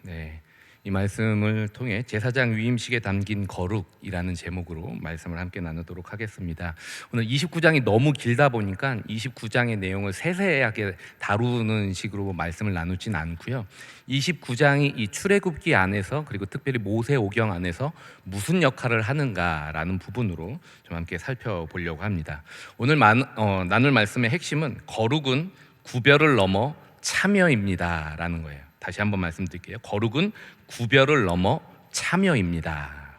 네, 이 말씀을 통해 제사장 위임식에 담긴 거룩이라는 제목으로 말씀을 함께 나누도록 하겠습니다. 오늘 29장이 너무 길다 보니까 29장의 내용을 세세하게 다루는 식으로 말씀을 나누진 않고요. 29장이 이 출애굽기 안에서 그리고 특별히 모세오경 안에서 무슨 역할을 하는가라는 부분으로 좀 함께 살펴보려고 합니다. 오늘 나눌 말씀의 핵심은 거룩은 구별을 넘어 참여입니다라는 거예요. 다시 한번 말씀드릴게요. 거룩은 구별을 넘어 참여입니다.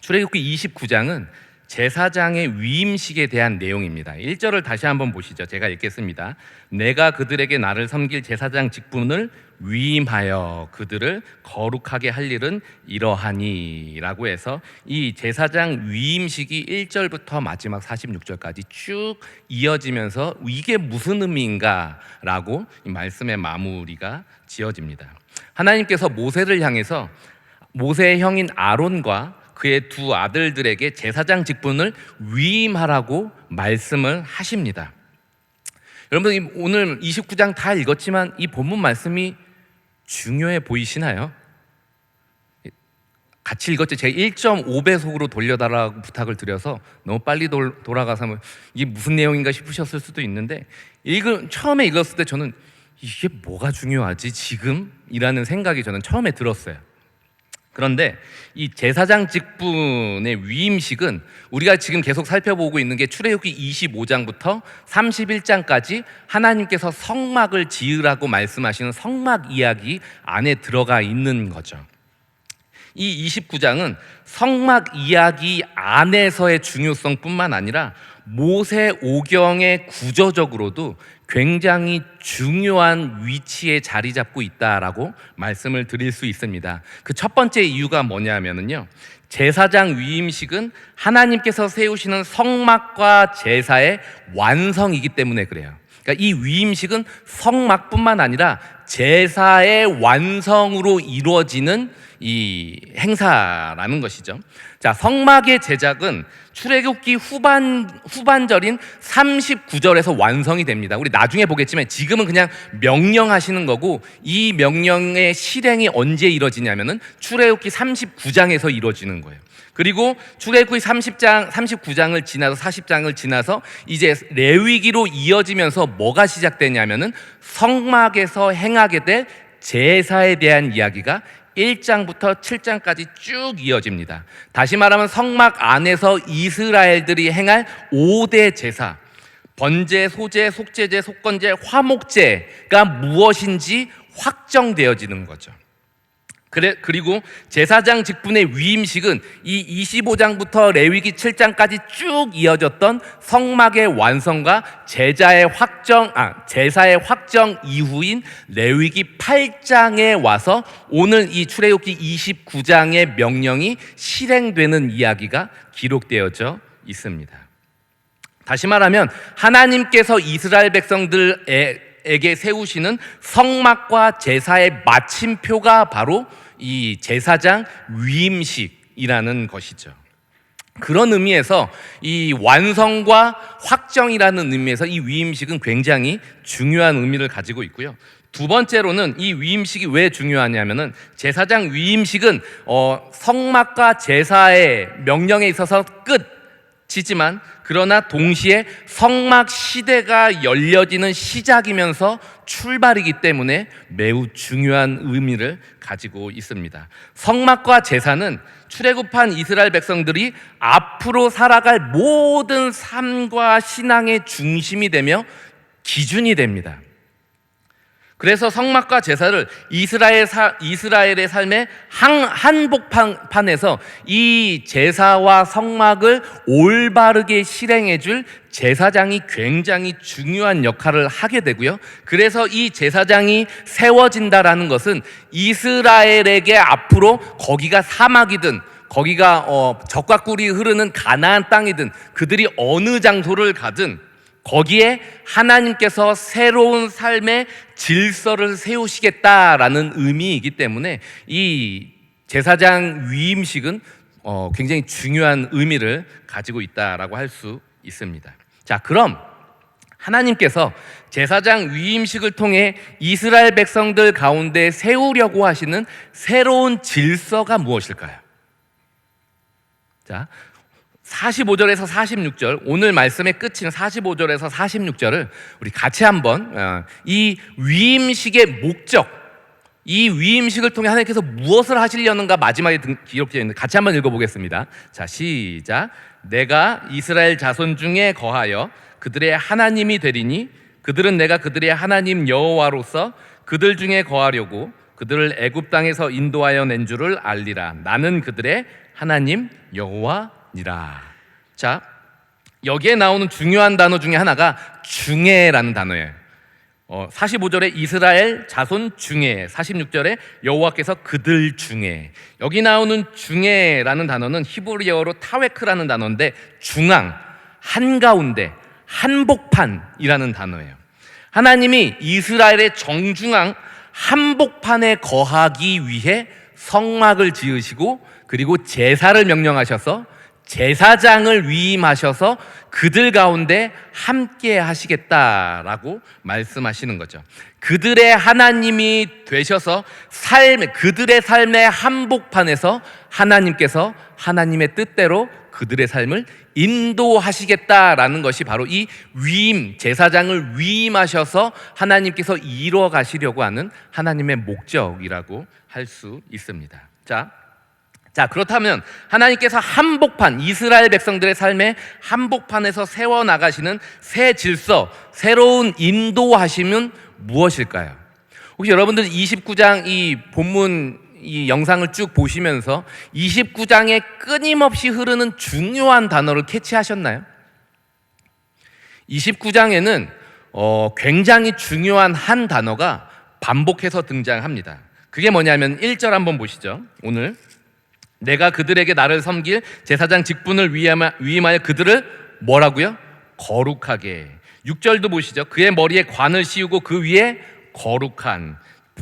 출애굽기 29장은 제사장의 위임식에 대한 내용입니다. 1절을 다시 한번 보시죠. 제가 읽겠습니다. 내가 그들에게 나를 섬길 제사장 직분을 위임하여 그들을 거룩하게 할 일은 이러하니 라고 해서 이 제사장 위임식이 1절부터 마지막 46절까지 쭉 이어지면서 이게 무슨 의미인가 라고 이 말씀의 마무리가 지어집니다. 하나님께서 모세를 향해서 모세의 형인 아론과 그의 두 아들들에게 제사장 직분을 위임하라고 말씀을 하십니다. 여러분, 오늘 29장 다 읽었지만 이 본문 말씀이 중요해 보이시나요? 같이 읽었죠. 제가 1.5배속으로 돌려달라고 부탁을 드려서 너무 빨리 돌아가서 이게 무슨 내용인가 싶으셨을 수도 있는데 처음에 읽었을 때 저는 이게 뭐가 중요하지 지금? 이라는 생각이 저는 처음에 들었어요. 그런데 이 제사장 직분의 위임식은 우리가 지금 계속 살펴보고 있는 게 출애굽기 25장부터 31장까지 하나님께서 성막을 지으라고 말씀하시는 성막 이야기 안에 들어가 있는 거죠. 이 29장은 성막 이야기 안에서의 중요성뿐만 아니라 모세오경의 구조적으로도 굉장히 중요한 위치에 자리 잡고 있다라고 말씀을 드릴 수 있습니다. 그 첫 번째 이유가 뭐냐면요, 제사장 위임식은 하나님께서 세우시는 성막과 제사의 완성이기 때문에 그래요. 그러니까 이 위임식은 성막뿐만 아니라 제사의 완성으로 이루어지는 이 행사라는 것이죠. 자, 성막의 제작은 출애굽기 후반절인 39절에서 완성이 됩니다. 우리 나중에 보겠지만 지금은 그냥 명령하시는 거고, 이 명령의 실행이 언제 이루어지냐면은 출애굽기 39장에서 이루어지는 거예요. 그리고 출애굽기 39장을 지나서 40장을 지나서 이제 레위기로 이어지면서 뭐가 시작되냐면은 성막에서 행하게 될 제사에 대한 이야기가 1장부터 7장까지 쭉 이어집니다. 다시 말하면 성막 안에서 이스라엘들이 행할 5대 제사, 번제, 소제, 속제제, 속건제, 화목제가 무엇인지 확정되어지는 거죠. 그리고 제사장 직분의 위임식은 이 25장부터 레위기 7장까지 쭉 이어졌던 성막의 완성과 제사의 확정 이후인 레위기 8장에 와서 오늘 이 출애굽기 29장의 명령이 실행되는 이야기가 기록되어져 있습니다. 다시 말하면 하나님께서 이스라엘 백성들에게 세우시는 성막과 제사의 마침표가 바로 이 제사장 위임식이라는 것이죠. 그런 의미에서 이 완성과 확정이라는 의미에서 이 위임식은 굉장히 중요한 의미를 가지고 있고요. 두 번째로는 이 위임식이 왜 중요하냐면은 제사장 위임식은 성막과 제사의 명령에 있어서 끝이지만 그러나 동시에 성막 시대가 열려지는 시작이면서 출발이기 때문에 매우 중요한 의미를 가지고 있습니다. 성막과 제사는 출애굽한 이스라엘 백성들이 앞으로 살아갈 모든 삶과 신앙의 중심이 되며 기준이 됩니다. 그래서 성막과 제사를 이스라엘의 삶의 한복판에서 이 제사와 성막을 올바르게 실행해 줄 제사장이 굉장히 중요한 역할을 하게 되고요. 그래서 이 제사장이 세워진다라는 것은 이스라엘에게 앞으로 거기가 사막이든 거기가 젖과 꿀이 흐르는 가나안 땅이든 그들이 어느 장소를 가든 거기에 하나님께서 새로운 삶의 질서를 세우시겠다라는 의미이기 때문에 이 제사장 위임식은 굉장히 중요한 의미를 가지고 있다라고 할 수 있습니다. 자, 그럼 하나님께서 제사장 위임식을 통해 이스라엘 백성들 가운데 세우려고 하시는 새로운 질서가 무엇일까요? 자, 45절에서 46절, 오늘 말씀의 끝인 45절에서 46절을 우리 같이 한번 이 위임식의 목적, 이 위임식을 통해 하나님께서 무엇을 하시려는가 마지막에 기록되어 있는데 같이 한번 읽어보겠습니다. 자, 시작. 내가 이스라엘 자손 중에 거하여 그들의 하나님이 되리니 그들은 내가 그들의 하나님 여호와로서 그들 중에 거하려고 그들을 애굽 땅에서 인도하여 낸 줄을 알리라. 나는 그들의 하나님 여호와니라. 자, 여기에 나오는 중요한 단어 중에 하나가 중에라는 단어예요. 45절에 이스라엘 자손 중에, 46절에 여호와께서 그들 중에. 여기 나오는 중에라는 단어는 히브리어로 타웨크라는 단어인데 중앙, 한가운데, 한복판이라는 단어예요. 하나님이 이스라엘의 정중앙 한복판에 거하기 위해 성막을 지으시고 그리고 제사를 명령하셔서 제사장을 위임하셔서 그들 가운데 함께 하시겠다라고 말씀하시는 거죠. 그들의 하나님이 되셔서 그들의 삶의 한복판에서 하나님께서 하나님의 뜻대로 그들의 삶을 인도하시겠다라는 것이 바로 이 위임, 제사장을 위임하셔서 하나님께서 이루어 가시려고 하는 하나님의 목적이라고 할 수 있습니다. 자, 그렇다면 하나님께서 한복판, 이스라엘 백성들의 삶의 한복판에서 세워나가시는 새 질서, 새로운 인도하심은 무엇일까요? 혹시 여러분들 29장 이 본문 이 영상을 쭉 보시면서 29장에 끊임없이 흐르는 중요한 단어를 캐치하셨나요? 29장에는 굉장히 중요한 한 단어가 반복해서 등장합니다. 그게 뭐냐면 1절 한번 보시죠. 오늘 내가 그들에게 나를 섬길 제사장 직분을 위임하여 그들을 뭐라고요? 거룩하게. 6절도 보시죠. 그의 머리에 관을 씌우고 그 위에 거룩한.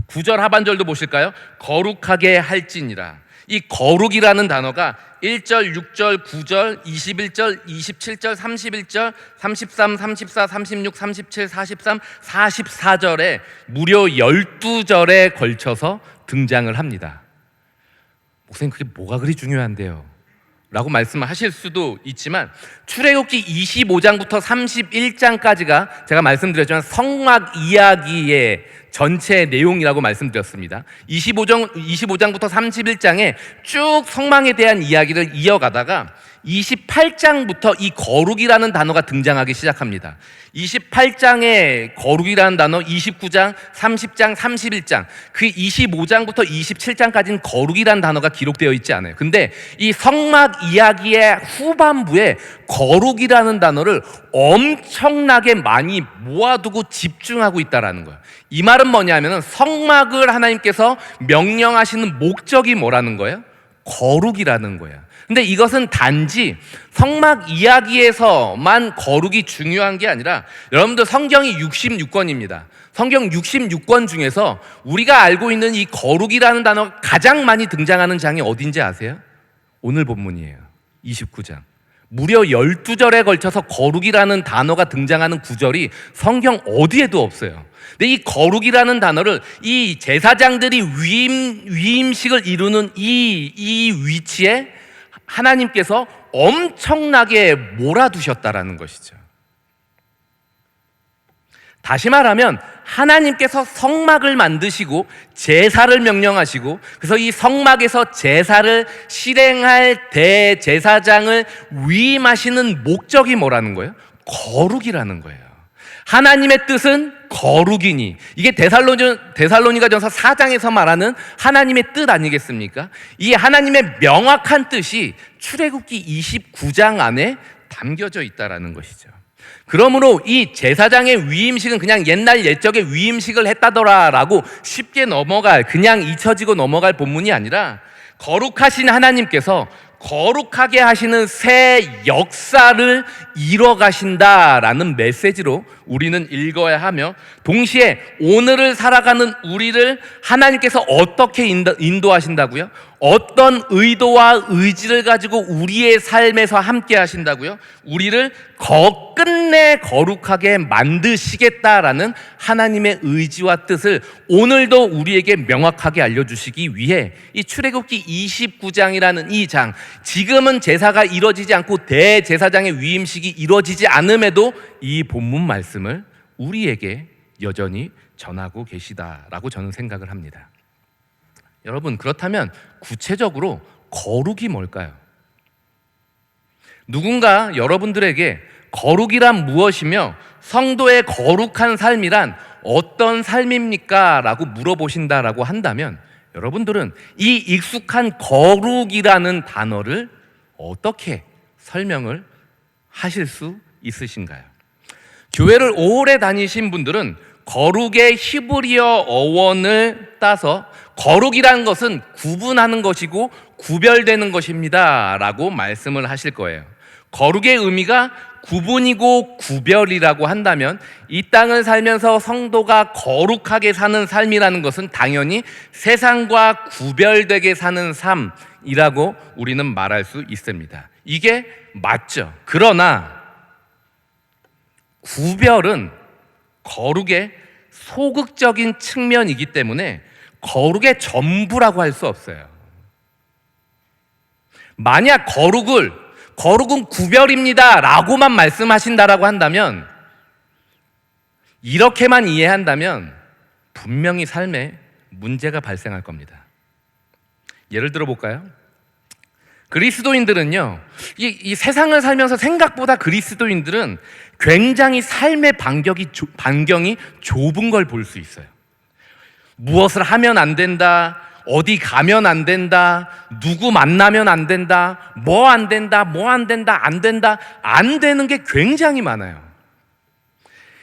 9절 하반절도 보실까요? 거룩하게 할지니라. 이 거룩이라는 단어가 1절, 6절, 9절, 21절, 27절, 31절, 33, 34, 36, 37, 43, 44절에 무려 12절에 걸쳐서 등장을 합니다. 목사님, 그게 뭐가 그리 중요한데요? 라고 말씀하실 수도 있지만 출애굽기 25장부터 31장까지가 제가 말씀드렸지만 성막 이야기의 전체 내용이라고 말씀드렸습니다. 25장부터 31장에 쭉 성막에 대한 이야기를 이어가다가 28장부터 이 거룩이라는 단어가 등장하기 시작합니다. 28장의 거룩이라는 단어, 29장, 30장, 31장, 그 25장부터 27장까지는 거룩이라는 단어가 기록되어 있지 않아요. 근데 이 성막 이야기의 후반부에 거룩이라는 단어를 엄청나게 많이 모아두고 집중하고 있다라는 거예요. 이 말은 뭐냐면 성막을 하나님께서 명령하시는 목적이 뭐라는 거예요? 거룩이라는 거예요. 근데 이것은 단지 성막 이야기에서만 거룩이 중요한 게 아니라 여러분들 성경이 66권입니다. 성경 66권 중에서 우리가 알고 있는 이 거룩이라는 단어가 가장 많이 등장하는 장이 어딘지 아세요? 오늘 본문이에요. 29장. 무려 12절에 걸쳐서 거룩이라는 단어가 등장하는 구절이 성경 어디에도 없어요. 근데 이 거룩이라는 단어를 이 제사장들이 위임식을 이루는 이 위치에 하나님께서 엄청나게 몰아두셨다라는 것이죠. 다시 말하면 하나님께서 성막을 만드시고 제사를 명령하시고 그래서 이 성막에서 제사를 실행할 대제사장을 위임하시는 목적이 뭐라는 거예요? 거룩이라는 거예요. 하나님의 뜻은 거룩이니, 이게 데살로니가전서 4장에서 말하는 하나님의 뜻 아니겠습니까? 이 하나님의 명확한 뜻이 출애굽기 29장 안에 담겨져 있다라는 것이죠. 그러므로 이 제사장의 위임식은 그냥 옛날 옛적에 위임식을 했다더라라고 쉽게 그냥 잊혀지고 넘어갈 본문이 아니라 거룩하신 하나님께서 거룩하게 하시는 새 역사를 이뤄가신다라는 메시지로 우리는 읽어야 하며, 동시에 오늘을 살아가는 우리를 하나님께서 어떻게 인도하신다고요? 어떤 의도와 의지를 가지고 우리의 삶에서 함께 하신다고요? 우리를 끝내 거룩하게 만드시겠다라는 하나님의 의지와 뜻을 오늘도 우리에게 명확하게 알려주시기 위해 이 출애굽기 29장이라는 이 장, 지금은 제사가 이루어지지 않고 대제사장의 위임식이 이루어지지 않음에도 이 본문 말씀을 우리에게 여전히 전하고 계시다라고 저는 생각을 합니다. 여러분, 그렇다면 구체적으로 거룩이 뭘까요? 누군가 여러분들에게 거룩이란 무엇이며 성도의 거룩한 삶이란 어떤 삶입니까? 라고 물어보신다라고 한다면 여러분들은 이 익숙한 거룩이라는 단어를 어떻게 설명을 하실 수 있으신가요? 교회를 오래 다니신 분들은 거룩의 히브리어 어원을 따서 거룩이라는 것은 구분하는 것이고 구별되는 것입니다 라고 말씀을 하실 거예요. 거룩의 의미가 구분이고 구별이라고 한다면 이 땅을 살면서 성도가 거룩하게 사는 삶이라는 것은 당연히 세상과 구별되게 사는 삶이라고 우리는 말할 수 있습니다. 이게 맞죠. 그러나 구별은 거룩의 소극적인 측면이기 때문에 거룩의 전부라고 할 수 없어요. 만약 거룩은 구별입니다 라고만 말씀하신다라고 한다면, 이렇게만 이해한다면 분명히 삶에 문제가 발생할 겁니다. 예를 들어 볼까요? 그리스도인들은요, 이 세상을 살면서 생각보다 그리스도인들은 굉장히 삶의 반경이 좁은 걸 볼 수 있어요. 무엇을 하면 안 된다, 어디 가면 안 된다, 누구 만나면 안 된다, 뭐 안 된다, 안 되는 게 굉장히 많아요.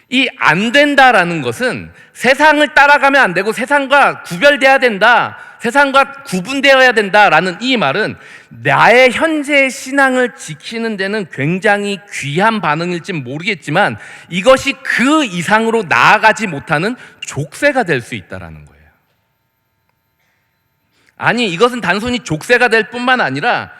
이 안 된다라는 것은 세상을 따라가면 안 되고 세상과 구별돼야 된다, 세상과 구분되어야 된다라는 이 말은 나의 현재의 신앙을 지키는 데는 굉장히 귀한 반응일진 모르겠지만 이것이 그 이상으로 나아가지 못하는 족쇄가 될 수 있다라는 거예요. 아니, 이것은 단순히 족쇄가 될 뿐만 아니라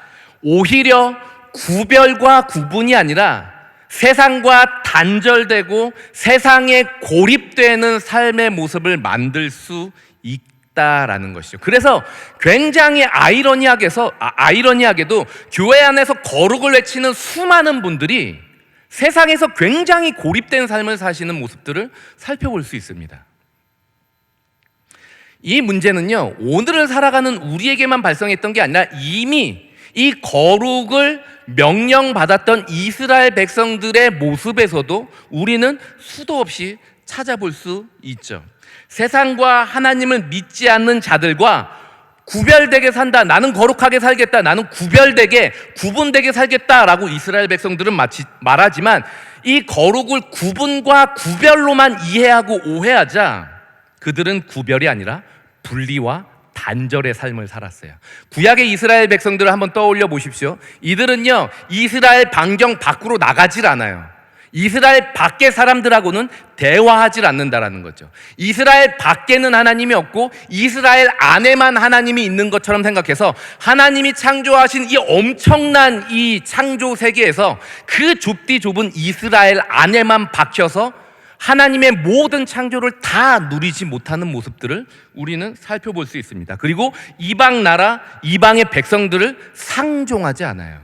오히려 구별과 구분이 아니라 세상과 단절되고 세상에 고립되는 삶의 모습을 만들 수 있다라는 것이죠. 그래서 굉장히 아이러니하게도 교회 안에서 거룩을 외치는 수많은 분들이 세상에서 굉장히 고립된 삶을 사시는 모습들을 살펴볼 수 있습니다. 이 문제는요, 오늘을 살아가는 우리에게만 발생했던 게 아니라 이미 이 거룩을 명령받았던 이스라엘 백성들의 모습에서도 우리는 수도 없이 찾아볼 수 있죠. 세상과 하나님을 믿지 않는 자들과 구별되게 산다, 나는 거룩하게 살겠다, 나는 구분되게 살겠다라고 이스라엘 백성들은 말하지만 이 거룩을 구분과 구별로만 이해하고 오해하자 그들은 구별이 아니라 분리와 단절의 삶을 살았어요. 구약의 이스라엘 백성들을 한번 떠올려 보십시오. 이들은요, 이스라엘 반경 밖으로 나가질 않아요. 이스라엘 밖의 사람들하고는 대화하질 않는다라는 거죠. 이스라엘 밖에는 하나님이 없고 이스라엘 안에만 하나님이 있는 것처럼 생각해서 하나님이 창조하신 이 엄청난 이 창조 세계에서 그 좁은 이스라엘 안에만 박혀서 하나님의 모든 창조를 다 누리지 못하는 모습들을 우리는 살펴볼 수 있습니다. 그리고 이방 나라, 이방의 백성들을 상종하지 않아요.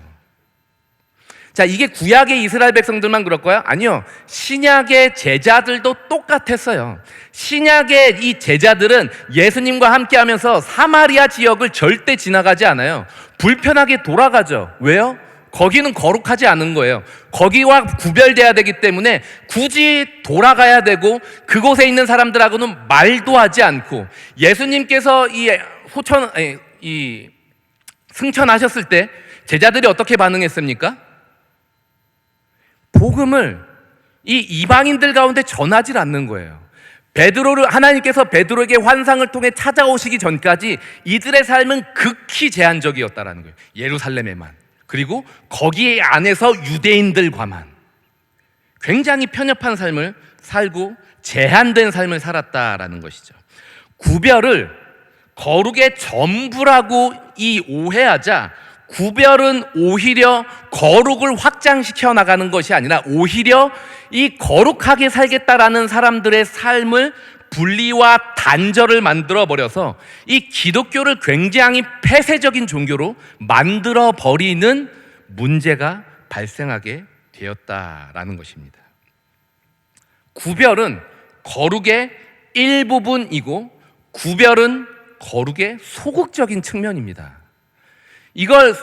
자, 이게 구약의 이스라엘 백성들만 그럴까요? 아니요. 신약의 제자들도 똑같았어요. 신약의 이 제자들은 예수님과 함께 하면서 사마리아 지역을 절대 지나가지 않아요. 불편하게 돌아가죠. 왜요? 거기는 거룩하지 않은 거예요. 거기와 구별돼야 되기 때문에 굳이 돌아가야 되고 그곳에 있는 사람들하고는 말도 하지 않고, 예수님께서 승천하셨을 때 제자들이 어떻게 반응했습니까? 복음을 이 이방인들 가운데 전하지 않는 거예요. 하나님께서 베드로에게 환상을 통해 찾아오시기 전까지 이들의 삶은 극히 제한적이었다라는 거예요. 예루살렘에만. 그리고 거기 안에서 유대인들과만 굉장히 편협한 삶을 살고 제한된 삶을 살았다라는 것이죠. 구별을 거룩의 전부라고 이 오해하자 구별은 오히려 거룩을 확장시켜 나가는 것이 아니라 오히려 이 거룩하게 살겠다라는 사람들의 삶을 분리와 단절을 만들어 버려서 이 기독교를 굉장히 폐쇄적인 종교로 만들어 버리는 문제가 발생하게 되었다라는 것입니다. 구별은 거룩의 일부분이고 구별은 거룩의 소극적인 측면입니다. 이걸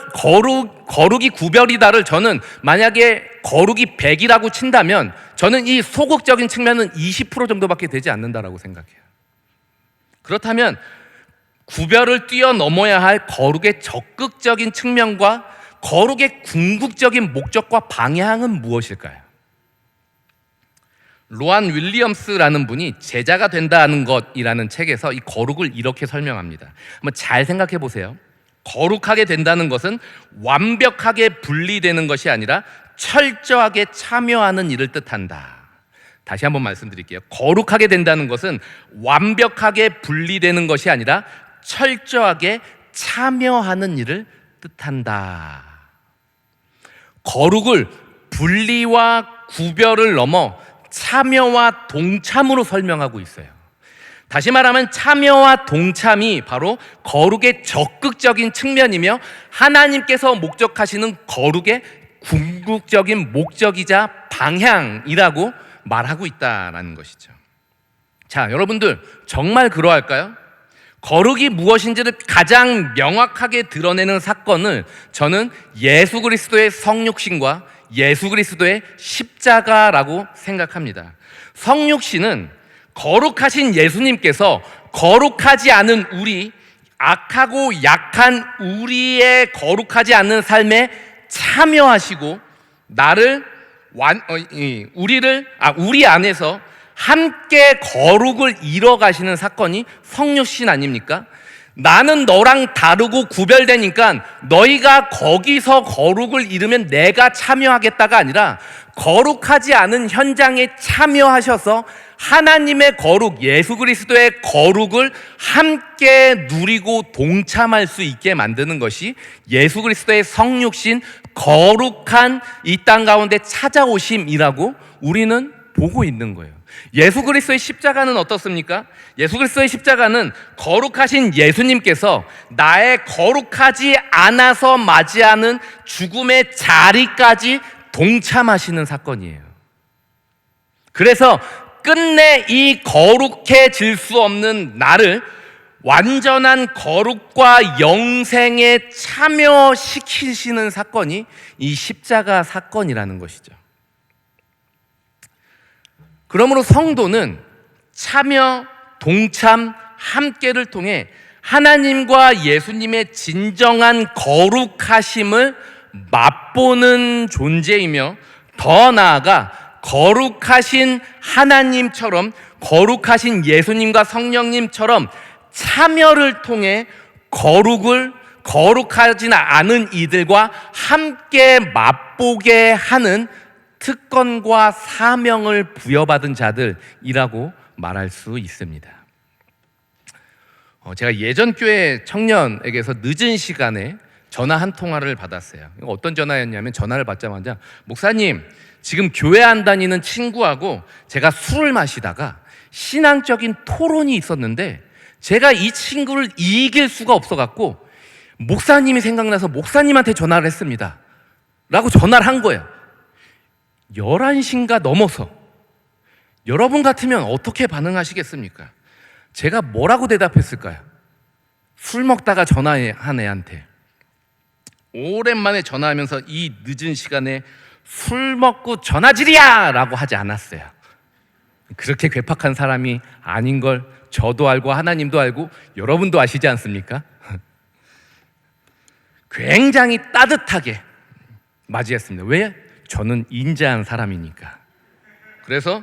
거룩이 구별이다를 저는 만약에 거룩이 100이라고 친다면 저는 이 소극적인 측면은 20% 정도밖에 되지 않는다라고 생각해요. 그렇다면 구별을 뛰어넘어야 할 거룩의 적극적인 측면과 거룩의 궁극적인 목적과 방향은 무엇일까요? 로안 윌리엄스라는 분이 제자가 된다는 것이라는 책에서 이 거룩을 이렇게 설명합니다. 한번 잘 생각해 보세요. 거룩하게 된다는 것은 완벽하게 분리되는 것이 아니라 철저하게 참여하는 일을 뜻한다. 다시 한번 말씀드릴게요. 거룩하게 된다는 것은 완벽하게 분리되는 것이 아니라 철저하게 참여하는 일을 뜻한다. 거룩을 분리와 구별을 넘어 참여와 동참으로 설명하고 있어요. 다시 말하면 참여와 동참이 바로 거룩의 적극적인 측면이며 하나님께서 목적하시는 거룩의 궁극적인 목적이자 방향이라고 말하고 있다는 것이죠. 자, 여러분들 정말 그러할까요? 거룩이 무엇인지를 가장 명확하게 드러내는 사건을 저는 예수 그리스도의 성육신과 예수 그리스도의 십자가라고 생각합니다. 성육신은 거룩하신 예수님께서 거룩하지 않은 우리, 악하고 약한 우리의 거룩하지 않는 삶에 참여하시고 우리 안에서 함께 거룩을 이뤄 가시는 사건이 성육신 아닙니까? 나는 너랑 다르고 구별되니까 너희가 거기서 거룩을 이루면 내가 참여하겠다가 아니라 거룩하지 않은 현장에 참여하셔서 하나님의 거룩, 예수 그리스도의 거룩을 함께 누리고 동참할 수 있게 만드는 것이 예수 그리스도의 성육신, 거룩한 이 땅 가운데 찾아오심이라고 우리는 보고 있는 거예요. 예수 그리스도의 십자가는 어떻습니까? 예수 그리스도의 십자가는 거룩하신 예수님께서 나의 거룩하지 않아서 맞이하는 죽음의 자리까지 동참하시는 사건이에요. 그래서 끝내 이 거룩해질 수 없는 나를 완전한 거룩과 영생에 참여시키시는 사건이 이 십자가 사건이라는 것이죠. 그러므로 성도는 참여, 동참, 함께를 통해 하나님과 예수님의 진정한 거룩하심을 맛보는 존재이며 더 나아가 거룩하신 하나님처럼 거룩하신 예수님과 성령님처럼 참여를 통해 거룩하지 않은 이들과 함께 맛보게 하는 특권과 사명을 부여받은 자들이라고 말할 수 있습니다. 제가 예전 교회 청년에게서 늦은 시간에 전화 한 통화를 받았어요. 어떤 전화였냐면 전화를 받자마자 목사님, 지금 교회 안 다니는 친구하고 제가 술을 마시다가 신앙적인 토론이 있었는데 제가 이 친구를 이길 수가 없어갖고 목사님이 생각나서 목사님한테 전화를 했습니다 라고 전화를 한 거예요. 11시인가 넘어서. 여러분 같으면 어떻게 반응하시겠습니까? 제가 뭐라고 대답했을까요? 술 먹다가 전화한 애한테 오랜만에 전화하면서 이 늦은 시간에 술 먹고 전화질이야! 라고 하지 않았어요. 그렇게 괴팍한 사람이 아닌 걸 저도 알고 하나님도 알고 여러분도 아시지 않습니까? 굉장히 따뜻하게 맞이했습니다. 왜? 저는 인자한 사람이니까. 그래서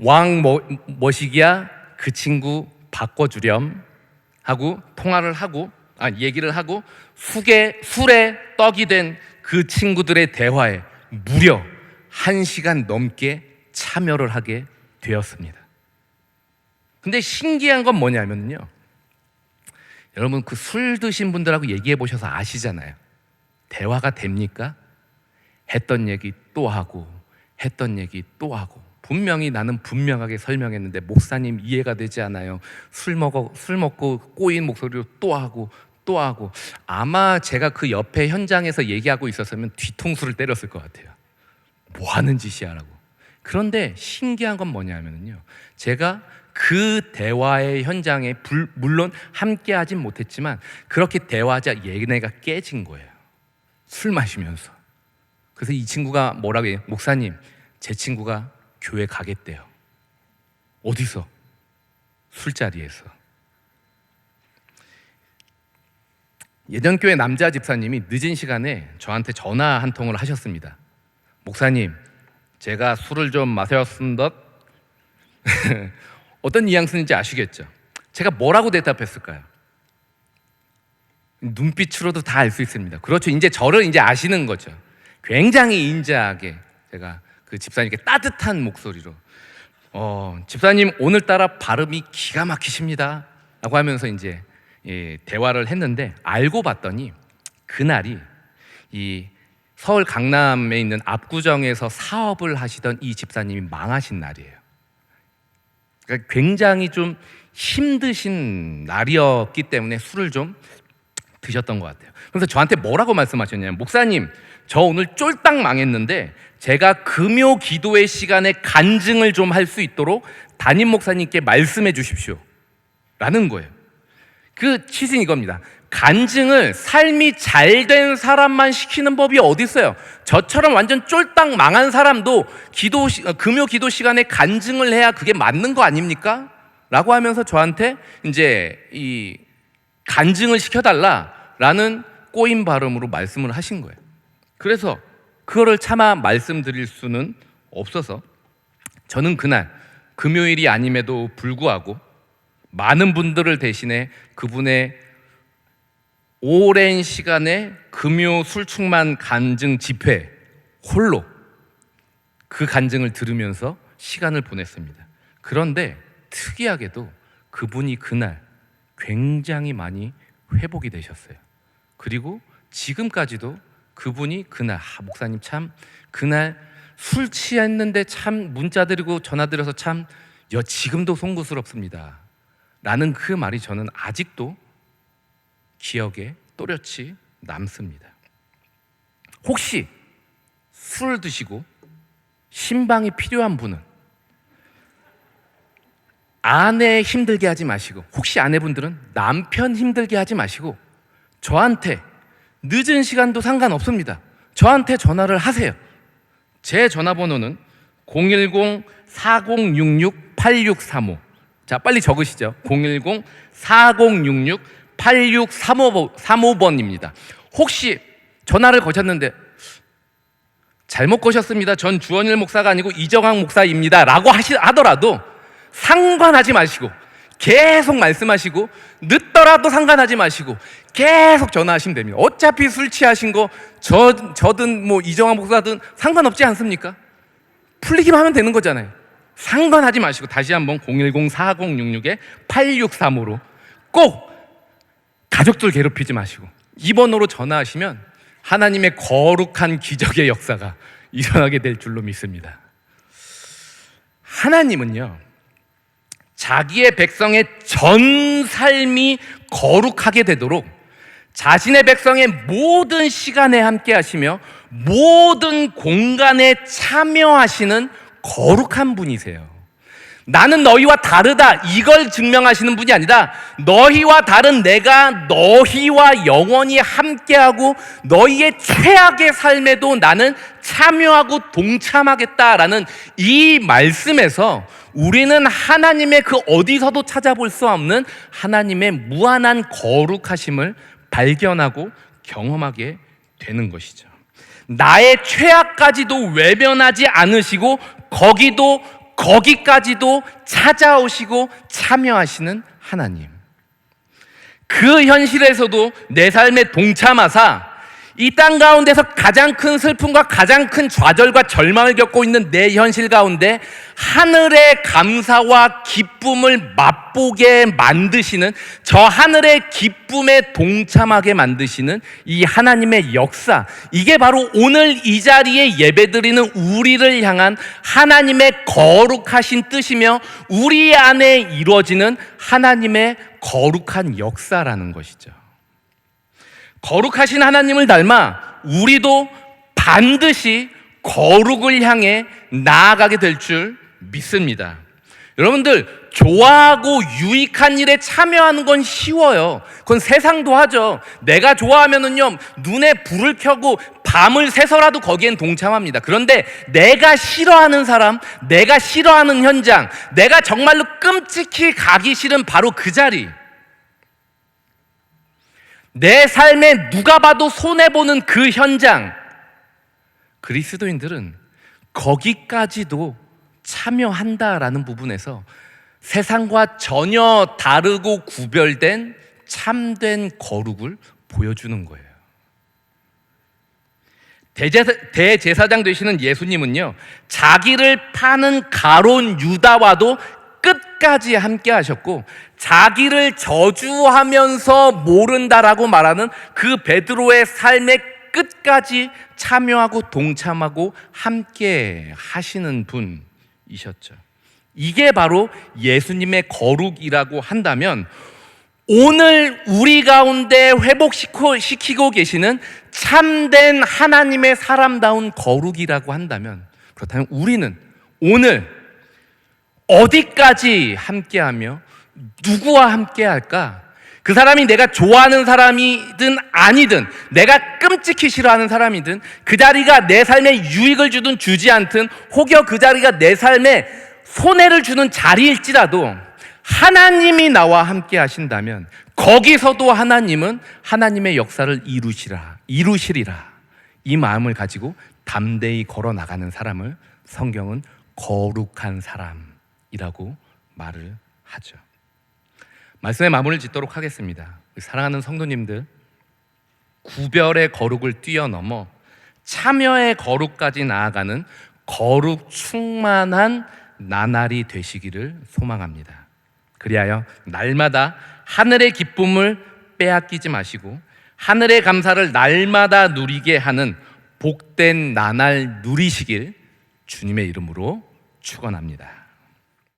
왕 뭐시기야 그 친구 바꿔주렴 하고 통화를 하고 얘기를 하고 술에 떡이 된 그 친구들의 대화에 무려 1시간 넘게 참여를 하게 되었습니다. 근데 신기한 건 뭐냐면요, 여러분 그 술 드신 분들하고 얘기해 보셔서 아시잖아요. 대화가 됩니까? 했던 얘기 또 하고 했던 얘기 또 하고, 분명히 나는 분명하게 설명했는데 목사님 이해가 되지 않아요. 술 먹고 꼬인 목소리로 또 하고 또 하고. 아마 제가 그 옆에 현장에서 얘기하고 있었으면 뒤통수를 때렸을 것 같아요. 뭐 하는 짓이야라고. 그런데 신기한 건 뭐냐면요, 제가 그 대화의 현장에 물론 함께 하진 못했지만 그렇게 대화하자 얘네가 깨진 거예요. 술 마시면서. 그래서 이 친구가 뭐라고 해요? 목사님, 제 친구가 교회 가겠대요. 어디서? 술자리에서. 예전 교회 남자 집사님이 늦은 시간에 저한테 전화 한 통을 하셨습니다. 목사님, 제가 술을 좀 마셨습니다. 어떤 뉘앙스인지 아시겠죠? 제가 뭐라고 대답했을까요? 눈빛으로도 다 알 수 있습니다. 그렇죠. 이제 저를 이제 아시는 거죠. 굉장히 인자하게 제가 그 집사님께 따뜻한 목소리로 집사님 오늘따라 발음이 기가 막히십니다 라고 하면서 이제 대화를 했는데, 알고 봤더니 그날이 이 서울 강남에 있는 압구정에서 사업을 하시던 이 집사님이 망하신 날이에요. 그러니까 굉장히 좀 힘드신 날이었기 때문에 술을 좀 드셨던 것 같아요. 그래서 저한테 뭐라고 말씀하셨냐면, 목사님, 저 오늘 쫄딱 망했는데 제가 금요 기도의 시간에 간증을 좀 할 수 있도록 담임 목사님께 말씀해 주십시오 라는 거예요. 그 취지는 이겁니다. 간증을 삶이 잘된 사람만 시키는 법이 어디 있어요? 저처럼 완전 쫄딱 망한 사람도 금요 기도 시간에 간증을 해야 그게 맞는 거 아닙니까? 라고 하면서 저한테 이제 이 간증을 시켜달라라는 꼬인 발음으로 말씀을 하신 거예요. 그래서 그거를 차마 말씀드릴 수는 없어서 저는 그날 금요일이 아님에도 불구하고 많은 분들을 대신해 그분의 오랜 시간의 금요 술충만 간증 집회 홀로 그 간증을 들으면서 시간을 보냈습니다. 그런데 특이하게도 그분이 그날 굉장히 많이 회복이 되셨어요. 그리고 지금까지도 그분이 그날 목사님 참 그날 술 취했는데 참 문자 드리고 전화 드려서 참 지금도 송구스럽습니다 라는 그 말이 저는 아직도 기억에 또렷이 남습니다. 혹시 술 드시고 신방이 필요한 분은 아내 힘들게 하지 마시고, 혹시 아내분들은 남편 힘들게 하지 마시고 저한테 늦은 시간도 상관없습니다. 저한테 전화를 하세요. 제 전화번호는 010-4066-8635. 자, 빨리 적으시죠. 010-4066-8635번입니다. 혹시 전화를 거셨는데 잘못 거셨습니다. 전 주원일 목사가 아니고 이정학 목사입니다 라고 하더라도 상관하지 마시고 계속 말씀하시고, 늦더라도 상관하지 마시고 계속 전화하시면 됩니다. 어차피 술 취하신 거 저든 뭐 이정학 목사든 상관없지 않습니까? 풀리기만 하면 되는 거잖아요. 상관하지 마시고 다시 한번 010-4066-8635로 꼭 가족들 괴롭히지 마시고 이 번호로 전화하시면 하나님의 거룩한 기적의 역사가 일어나게 될 줄로 믿습니다. 하나님은요, 자기의 백성의 전 삶이 거룩하게 되도록 자신의 백성의 모든 시간에 함께 하시며 모든 공간에 참여하시는 거룩한 분이세요. 나는 너희와 다르다 이걸 증명하시는 분이 아니라 너희와 다른 내가 너희와 영원히 함께하고 너희의 최악의 삶에도 나는 참여하고 동참하겠다라는 이 말씀에서 우리는 하나님의 그 어디서도 찾아볼 수 없는 하나님의 무한한 거룩하심을 발견하고 경험하게 되는 것이죠. 나의 최악까지도 외면하지 않으시고 거기까지도 찾아오시고 참여하시는 하나님. 그 현실에서도 내 삶에 동참하사 이 땅 가운데서 가장 큰 슬픔과 가장 큰 좌절과 절망을 겪고 있는 내 현실 가운데 하늘의 감사와 기쁨을 맛보게 만드시는, 저 하늘의 기쁨에 동참하게 만드시는 이 하나님의 역사, 이게 바로 오늘 이 자리에 예배드리는 우리를 향한 하나님의 거룩하신 뜻이며 우리 안에 이루어지는 하나님의 거룩한 역사라는 것이죠. 거룩하신 하나님을 닮아 우리도 반드시 거룩을 향해 나아가게 될 줄 믿습니다. 여러분들, 좋아하고 유익한 일에 참여하는 건 쉬워요. 그건 세상도 하죠. 내가 좋아하면은요, 눈에 불을 켜고 밤을 새서라도 거기엔 동참합니다. 그런데 내가 싫어하는 사람, 내가 싫어하는 현장, 내가 정말로 끔찍히 가기 싫은 바로 그 자리, 내 삶에 누가 봐도 손해보는 그 현장, 그리스도인들은 거기까지도 참여한다라는 부분에서 세상과 전혀 다르고 구별된 참된 거룩을 보여주는 거예요. 대제사장 되시는 예수님은요, 자기를 파는 가룟 유다와도 끝까지 함께 하셨고, 자기를 저주하면서 모른다라고 말하는 그 베드로의 삶의 끝까지 참여하고 동참하고 함께 하시는 분이셨죠. 이게 바로 예수님의 거룩이라고 한다면, 오늘 우리 가운데 회복시키고 계시는 참된 하나님의 사람다운 거룩이라고 한다면, 그렇다면 우리는 오늘 어디까지 함께하며 누구와 함께할까? 그 사람이 내가 좋아하는 사람이든 아니든, 내가 끔찍히 싫어하는 사람이든, 그 자리가 내 삶에 유익을 주든 주지 않든, 혹여 그 자리가 내 삶에 손해를 주는 자리일지라도 하나님이 나와 함께 하신다면 거기서도 하나님은 하나님의 역사를 이루시리라. 이 마음을 가지고 담대히 걸어 나가는 사람을 성경은 거룩한 사람이라고 말을 하죠. 말씀의 마무리를 짓도록 하겠습니다. 사랑하는 성도님들, 구별의 거룩을 뛰어넘어 참여의 거룩까지 나아가는 거룩 충만한 나날이 되시기를 소망합니다. 그리하여 날마다 하늘의 기쁨을 빼앗기지 마시고 하늘의 감사를 날마다 누리게 하는 복된 나날 누리시길 주님의 이름으로 축원합니다.